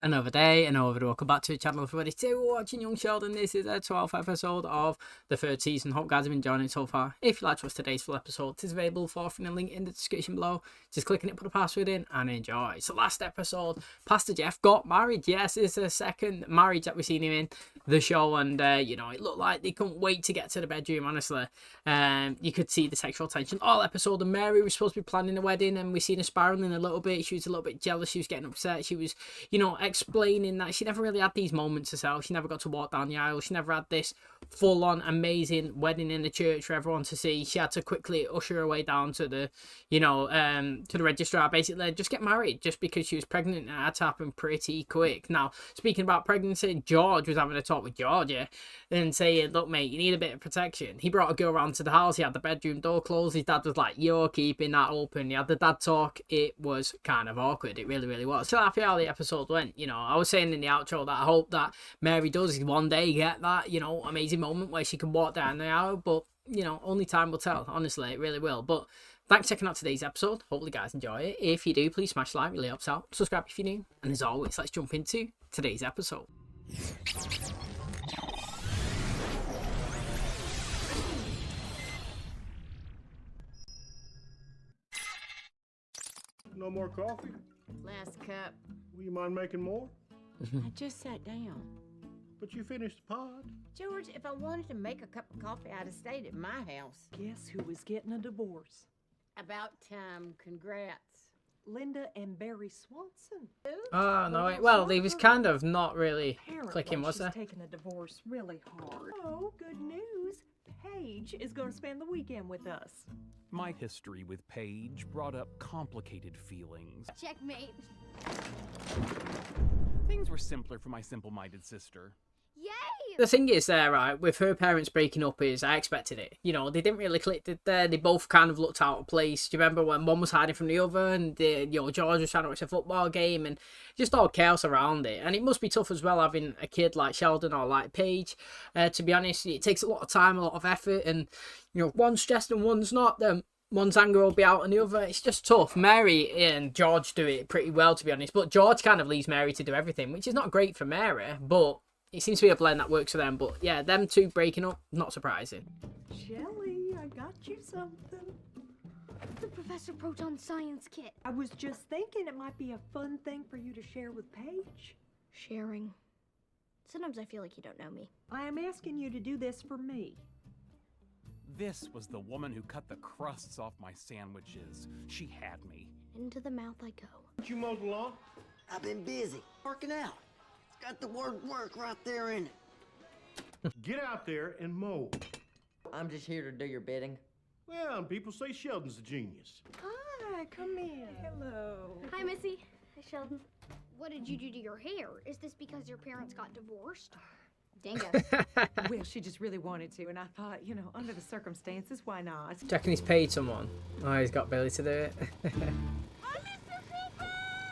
Another day, another welcome back to the channel. Everybody, today we're watching Young Sheldon. This is the 12th episode of the 3rd season. Hope guys have been enjoying it so far. If you like to watch today's full episode, it is available for free, a link in the description below. Just click on it, put a password in, and enjoy. So last episode, Pastor Jeff got married. Yes, it's the second marriage that we've seen him in the show, and you know, it looked like they couldn't wait to get to the bedroom. Honestly, you could see the sexual tension all episode. And Mary was supposed to be planning the wedding, and we seen her spiraling a little bit. She was a little bit jealous. She was getting upset. She was, you know, explaining that she never really had these moments herself. She never got to walk down the aisle. She never had this full-on amazing wedding in the church for everyone to see. She had to quickly usher her way down to the, you know, to the registrar, basically just get married just because she was pregnant. And it had to happen pretty quick. Now, speaking about pregnancy, George was having a talk with Georgia and saying, look mate, you need a bit of protection. He brought a girl around to the house. He had the bedroom door closed. His dad was like, you're keeping that open. He had the dad talk. It was kind of awkward. It really was. So happy how the episode went. You know, I was saying in the outro that I hope that Mary does one day get that, you know, amazing moment where she can walk down the aisle, but you know, only time will tell. Honestly, it really will. But thanks for checking out today's episode. Hopefully you guys enjoy it. If you do, please smash like, really helps out. Subscribe if you're new, and as always, let's jump into today's episode. No more coffee? Last cup. Will you mind making more? I just sat down. But you finished the pod. George, if I wanted to make a cup of coffee, I'd have stayed at my house. Guess who was getting a divorce? About time. Congrats. Linda and Barry Swanson. Oh no, well, he was kind of not really Apparently clicking, was she's there? taking a divorce really hard. Oh, good news. Paige is going to spend the weekend with us. My history with Paige brought up complicated feelings. Checkmate. Things were simpler for my simple-minded sister. Yay! The thing is there, right, with her parents breaking up is I expected it. You know, they didn't really click, did they? They both kind of looked out of place. Do you remember when one was hiding from the other and, you know, George was trying to watch a football game and just all chaos around it. And it must be tough as well having a kid like Sheldon or like Paige. To be honest, it takes a lot of time, a lot of effort, and, you know, one's stressed and one's not, then one's anger will be out on the other. It's just tough. Mary and George do it pretty well, to be honest. But George kind of leaves Mary to do everything, which is not great for Mary, but it seems to be a blend that works for them. But yeah, them two breaking up, not surprising. Shelly, I got you something. The Professor Proton Science Kit. I was just thinking it might be a fun thing for you to share with Paige. Sharing. Sometimes I feel like you don't know me. I am asking you to do this for me. This was the woman who cut the crusts off my sandwiches. She had me. Into the mouth I go. Did you mow the lawn? I've been busy working out. It's got the word work right there in it. Get out there and mow. I'm just here to do your bidding. Well, and people say Sheldon's a genius. Hi, come in. Hello. Hi, Missy. Hi, Sheldon. What did you do to your hair? Is this because your parents got divorced? Dingo. Well, she just really wanted to, and I thought, you know, under the circumstances, why not? Do you reckon he's paid someone? Oh, he's got Billy to do it.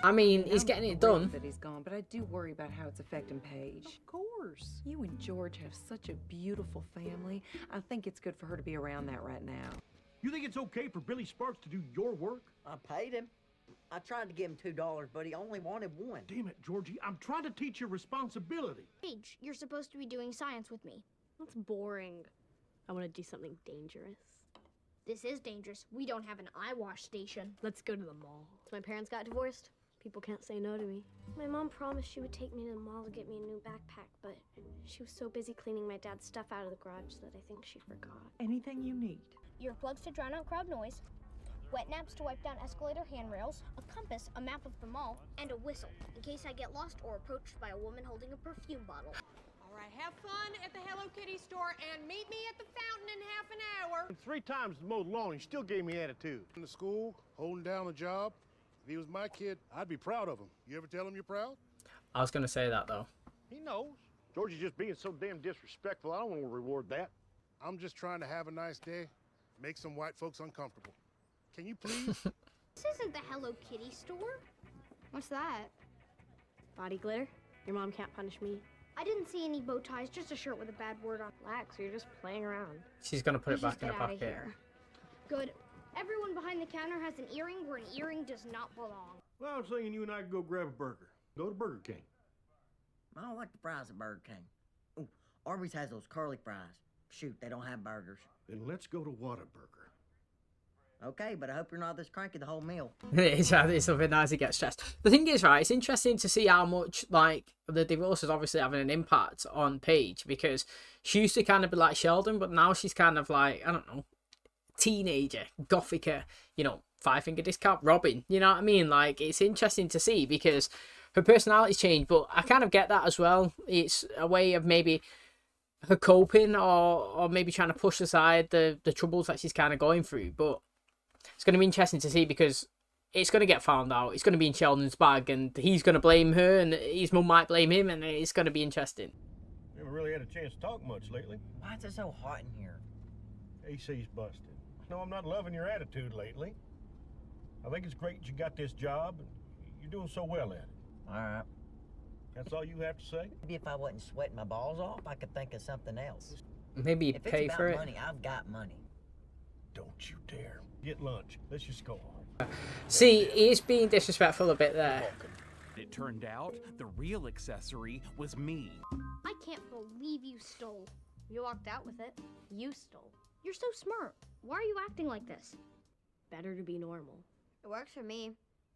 I mean, he's getting it done. That he's gone, but I do worry about how it's affecting Paige. Of course. You and George have such a beautiful family. I think it's good for her to be around that right now. You think it's okay for Billy Sparks to do your work? I paid him. I tried to give him $2, but he only wanted one. Damn it, Georgie. I'm trying to teach you responsibility. Paige, you're supposed to be doing science with me. That's boring. I want to do something dangerous. This is dangerous. We don't have an eye wash station. Let's go to the mall. So my parents got divorced. People can't say no to me. My mom promised she would take me to the mall to get me a new backpack, but she was so busy cleaning my dad's stuff out of the garage that I think she forgot. Anything you need. Earplugs to drown out crowd noise, wet naps to wipe down escalator handrails, a compass, a map of the mall, and a whistle in case I get lost or approached by a woman holding a perfume bottle. All right, have fun at the Hello Kitty store and meet me at the fountain in half an hour. 3 times to mow the lawn, he still gave me attitude. In the school, holding down a job. If he was my kid, I'd be proud of him. You ever tell him you're proud? I was going to say that, though. He knows. Georgie's just being so damn disrespectful. I don't want to reward that. I'm just trying to have a nice day, make some white folks uncomfortable. Can you please? This isn't the Hello Kitty store. What's that? Body glitter? Your mom can't punish me. I didn't see any bow ties, just a shirt with a bad word on. Relax, you're just playing around. She's going to put it Let's back in her just get out of pocket. here. Good. Everyone behind the counter has an earring where an earring does not belong. Well, I was thinking you and I could go grab a burger. Go to Burger King. I don't like the fries at Burger King. Ooh, Arby's has those curly fries. Shoot, they don't have burgers. Then let's go to Whataburger. Okay, but I hope you're not this cranky the whole meal. It's something nice to get stressed. The thing is, right, it's interesting to see how much, like, the divorce is obviously having an impact on Paige, because she used to kind of be like Sheldon, but now she's kind of like, I don't know, teenager, gothica, you know, five-finger discount Robin, you know what I mean? Like, it's interesting to see because her personality's changed, but I kind of get that as well. It's a way of maybe her coping or maybe trying to push aside the troubles that she's kind of going through, but it's going to be interesting to see because it's going to get found out. It's going to be in Sheldon's bag and he's going to blame her and his mum might blame him, and it's going to be interesting. Never really had a chance to talk much lately. Why is it so hot in here? AC's busted. No, I'm not loving your attitude lately. I think it's great you got this job. You're doing so well at it. All right. That's all you have to say? Maybe if I wasn't sweating my balls off, I could think of something else. Maybe If pay it's for about it. money, I've got money. Don't you dare. Get lunch. Let's just go on. See, he's being disrespectful a bit there. It turned out the real accessory was me. I can't believe you stole. You walked out with it. You stole. You're so smart. Why are you acting like this? Better to be normal. It works for me,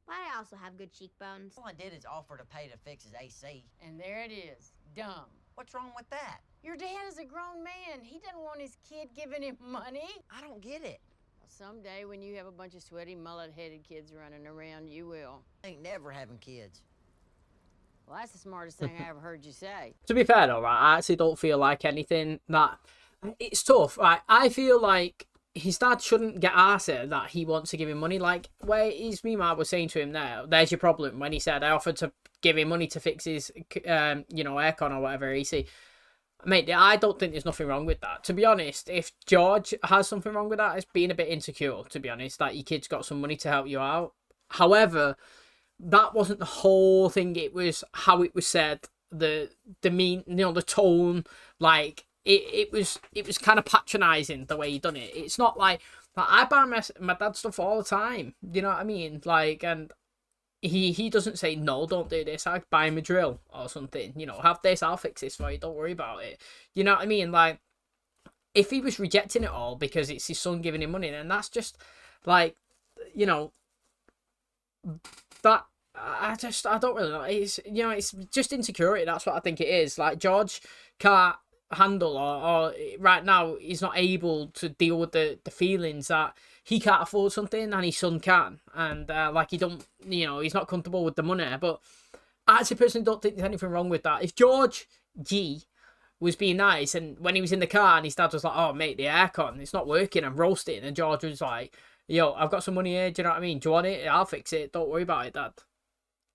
but I also have good cheekbones. All I did is offer to pay to fix his AC. And there it is. Dumb. What's wrong with that? Your dad is a grown man. He doesn't want his kid giving him money. I don't get it. Well, someday when you have a bunch of sweaty, mullet-headed kids running around, you will. I ain't never having kids. Well, that's the smartest thing I ever heard you say. To be fair though, right, I actually don't feel like anything that... It's tough, right? I feel like his dad shouldn't get arsed that he wants to give him money. Like, where his mum was saying to him there, there's your problem, when he said, I offered to give him money to fix his, you know, aircon or whatever, AC. Mate, I don't think there's nothing wrong with that. To be honest, if George has something wrong with that, it's being a bit insecure, to be honest, that your kid's got some money to help you out. However, that wasn't the whole thing. It was how it was said, the mean, you know, the tone, like, it was kind of patronising the way he done it. It's not like I buy my dad stuff all the time, you know what I mean? Like, and he doesn't say, no, don't do this, I buy him a drill or something, you know, have this, I'll fix this for you, don't worry about it. You know what I mean? Like, if he was rejecting it all because it's his son giving him money, then that's just, like, you know, that, I don't really know. It's, you know, it's just insecurity, that's what I think it is. Like, George can't handle or right now he's not able to deal with the feelings that he can't afford something and his son can, and like he don't, you know, he's not comfortable with the money. But I actually personally don't think there's anything wrong with that. If George G was being nice and when he was in the car and his dad was like, oh mate, the aircon, it's not working, I'm roasting, and George was like, yo, I've got some money here, do you know what I mean, do you want it? I'll fix it, don't worry about it, dad.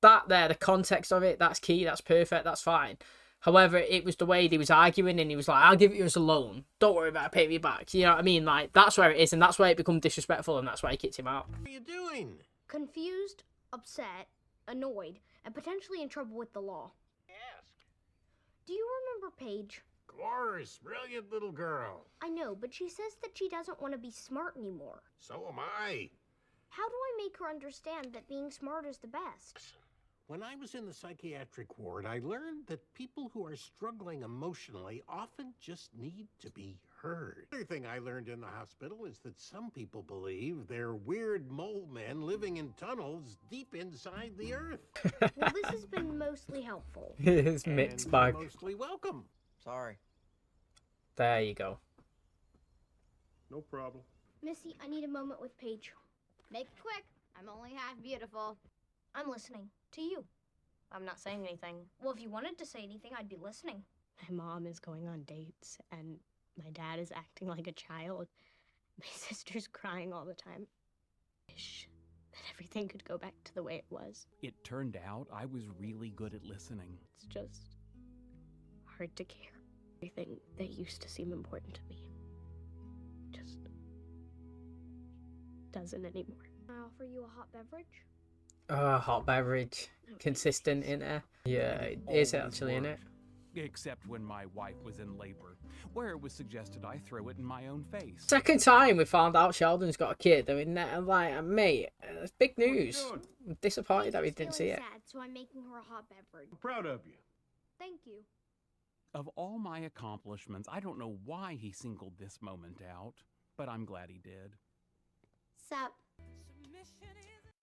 That there, the context of it, that's key, that's perfect, that's fine. However, it was the way they was arguing and he was like, I'll give it you as a loan. Don't worry about it, pay me back. You know what I mean? Like, that's where it is, and that's where it becomes disrespectful, and that's why he kicked him out. What are you doing? Confused, upset, annoyed, and potentially in trouble with the law. Ask. Do you remember Paige? Of course, brilliant little girl. I know, but she says that she doesn't want to be smart anymore. So am I. How do I make her understand that being smart is the best? When I was in the psychiatric ward, I learned that people who are struggling emotionally often just need to be heard. Another thing I learned in the hospital is that some people believe they're weird mole men living in tunnels deep inside the earth. Well, this has been mostly helpful. It's mixed bag. Mostly welcome. Sorry. There you go. No problem. Missy, I need a moment with Paige. Make it quick. I'm only half beautiful. I'm listening. To you. I'm not saying anything. Well, if you wanted to say anything, I'd be listening. My mom is going on dates, and my dad is acting like a child. My sister's crying all the time. I wish that everything could go back to the way it was. It turned out I was really good at listening. It's just hard to care. Everything that used to seem important to me just doesn't anymore. Can I offer you a hot beverage? Hot beverage. Consistent in it. Yeah, it is actually in it. Except when my wife was in labor, where it was suggested I throw it in my own face. Second time we found out Sheldon's got a kid. I mean, like, mate, it's big news. I'm disappointed that we didn't see it. Sad, so I'm making her a hot beverage. I'm proud of you. Thank Thank you. Of all my accomplishments, I don't know why he singled this moment out, but I'm glad he did. Sup?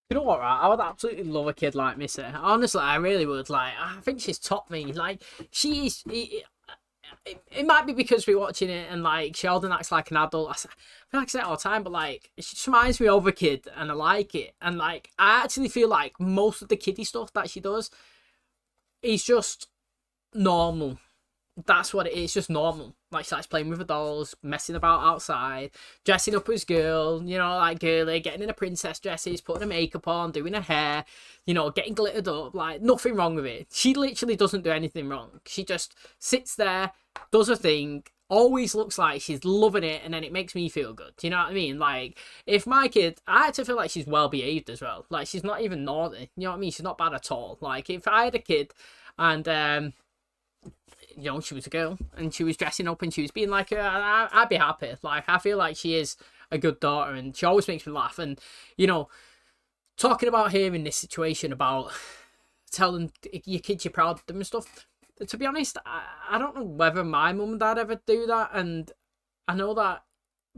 You know what, right? I would absolutely love a kid like Missy. Honestly, I really would. Like, I think she's topped me. Like, she is... It might be because we're watching it and, like, Sheldon acts like an adult. I feel like I say it all the time, but, like, it just reminds me of a kid, and I like it. And, like, I actually feel like most of the kiddie stuff that she does is just normal. That's what it is, just normal. Like, she likes playing with her dolls, messing about outside, dressing up as girl, you know, like girly, getting in her princess dresses, putting her makeup on, doing her hair, you know, getting glittered up. Like, nothing wrong with it. She literally doesn't do anything wrong. She just sits there, does her thing, always looks like she's loving it, and then it makes me feel good. Do you know what I mean? Like, if my kid, I actually feel like she's well behaved as well. Like, she's not even naughty. You know what I mean? She's not bad at all. Like, if I had a kid and you know, she was a girl and she was dressing up and she was being like her, I'd be happy. Like, I feel like she is a good daughter and she always makes me laugh. And, you know, talking about her in this situation about telling your kids you're proud of them and stuff, to be honest, I don't know whether my mum and dad ever do that. And I know that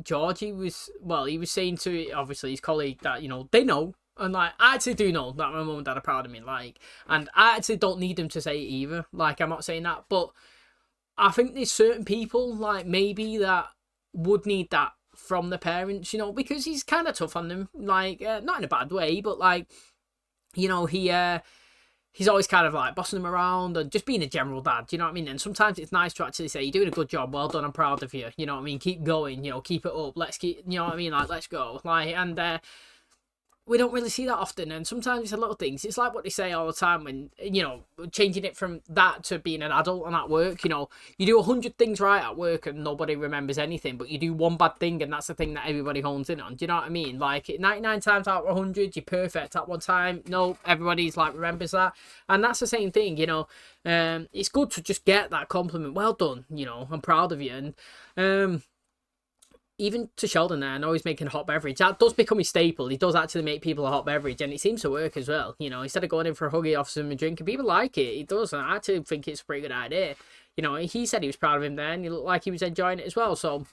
Georgie was, well, he was saying to, obviously, his colleague that, you know, they know. And, like, I actually do know that my mum and dad are proud of me, like, and I actually don't need them to say it either. Like, I'm not saying that, but I think there's certain people, like, maybe that would need that from the parents, you know, because he's kind of tough on them, like, not in a bad way, but, like, you know, he's always kind of, like, bossing them around and just being a general dad, you know what I mean? And sometimes it's nice to actually say, you're doing a good job, well done, I'm proud of you, you know what I mean? Keep going, you know, keep it up, let's keep, you know what I mean? Like, let's go, like, and, we don't really see that often, and sometimes it's a little things. It's like what they say all the time when, you know, changing it from that to being an adult and at work, you know, you do 100 things right at work and nobody remembers anything, but you do one bad thing and that's the thing that everybody hones in on. Do you know what I mean? Like, 99 times out of 100, you're perfect at one time. No, everybody's like remembers that. And that's the same thing, you know. It's good to just get that compliment. Well done, you know, I'm proud of you. And, even to Sheldon there, I know he's making a hot beverage. That does become his staple. He does actually make people a hot beverage, and it seems to work as well. You know, instead of going in for a hug, he offers them a drink, and people like it. He does, and I actually think it's a pretty good idea. You know, he said he was proud of him there, and he looked like he was enjoying it as well. So,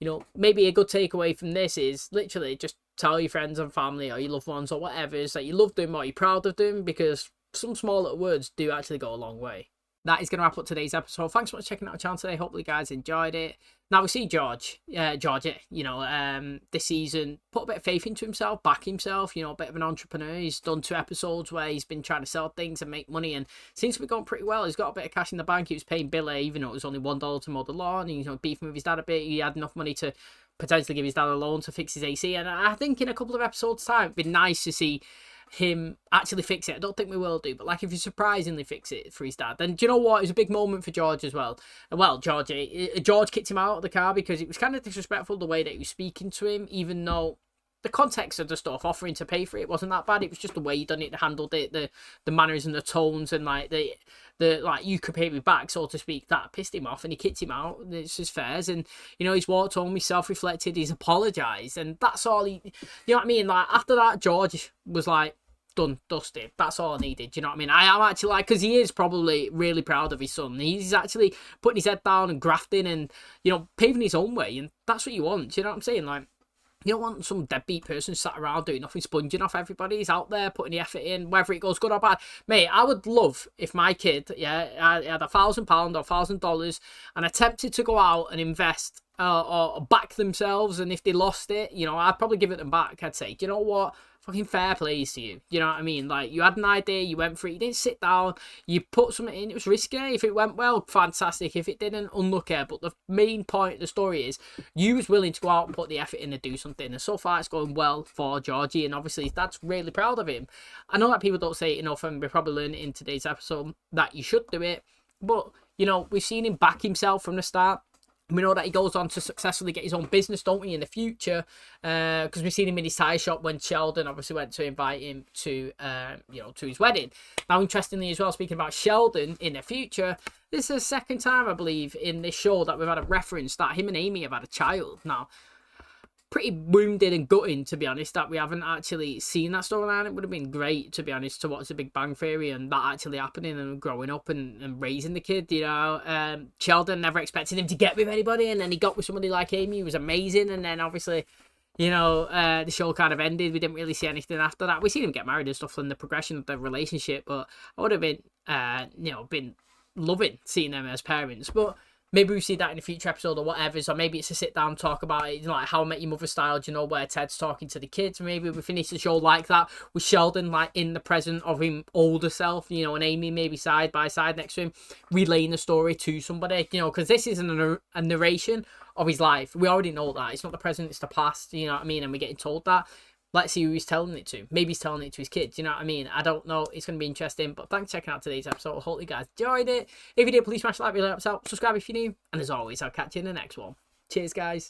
you know, maybe a good takeaway from this is literally just tell your friends and family or your loved ones or whatever is that you love them or you're proud of them, because some small little words do actually go a long way. That is going to wrap up today's episode. Thanks so much for checking out our channel today. Hopefully you guys enjoyed it. Now we see Georgie, you know, this season put a bit of faith into himself, back himself, you know, a bit of an entrepreneur. He's done 2 episodes where he's been trying to sell things and make money, and seems to be going pretty well. He's got a bit of cash in the bank. He was paying Billy, even though it was only $1 to mow the lawn. He's, you know, beefing with his dad a bit. He had enough money to potentially give his dad a loan to fix his AC. And I think in a couple of episodes' time, it'd be nice to see him actually fix it. I don't think we will do, but like if he surprisingly fix it for his dad, then do you know what? It was a big moment for George as well. Well, George kicked him out of the car because it was kind of disrespectful the way that he was speaking to him, even though the context of the stuff, offering to pay for it, wasn't that bad. It was just the way he done it, handled it, the manners and the tones, and like the like, you could pay me back, so to speak, that pissed him off and he kicked him out. It's his fairs, and you know, he's walked home, he's self-reflected, he's apologised, and that's all he, you know what I mean? Like, after that, George was like, done, dusted. That's all I needed. Do you know what I mean? I am actually, like, because he is probably really proud of his son. He's actually putting his head down and grafting and, you know, paving his own way, and that's what you want. Do you know what I'm saying? Like, you don't want some deadbeat person sat around doing nothing, sponging off everybody. He's out there putting the effort in, whether it goes good or bad. Mate, I would love if my kid, I had £1,000 or $1,000 and attempted to go out and invest or back themselves, and if they lost it, you know, I'd probably give it them back. I'd say, do you know what? Fucking fair play to you. You know what I mean? Like, you had an idea, you went for it, you didn't sit down, you put something in, it was risky. If it went well, fantastic. If it didn't, unlucky. But the main point of the story is, you was willing to go out and put the effort in and do something. And so far, it's going well for Georgie, and obviously, his dad's really proud of him. I know that people don't say it enough, and we're probably learning in today's episode that you should do it. But, you know, we've seen him back himself from the start. We know that he goes on to successfully get his own business, don't we, in the future? Because we've seen him in his tie shop when Sheldon obviously went to invite him to, you know, to his wedding. Now, interestingly as well, speaking about Sheldon in the future, this is the second time, I believe, in this show that we've had a reference that him and Amy have had a child. Now, pretty wounded and gutting, to be honest, that we haven't actually seen that storyline. It would have been great, to be honest, to watch The Big Bang Theory and that actually happening and growing up and raising the kid, you know. Sheldon never expected him to get with anybody, and then he got with somebody like Amy, who was amazing, and then obviously, you know, the show kind of ended. We didn't really see anything after that. We seen him get married and stuff and the progression of the relationship, but I would have been, you know, been loving seeing them as parents. But maybe we see that in a future episode or whatever. So maybe it's a sit down talk about it, you know, like How I Met Your Mother style, you know, where Ted's talking to the kids. Maybe we finish the show like that with Sheldon like in the present of him older self, you know, and Amy maybe side by side next to him, relaying the story to somebody, you know, because this isn't a narration of his life. We already know that. It's not the present, it's the past, you know what I mean? And we're getting told that. Let's see who he's telling it to. Maybe he's telling it to his kids, you know what I mean? I don't know. It's going to be interesting. But thanks for checking out today's episode. I hope you guys enjoyed it. If you did, please smash the like, really helps out. Subscribe if you're new. And as always, I'll catch you in the next one. Cheers, guys.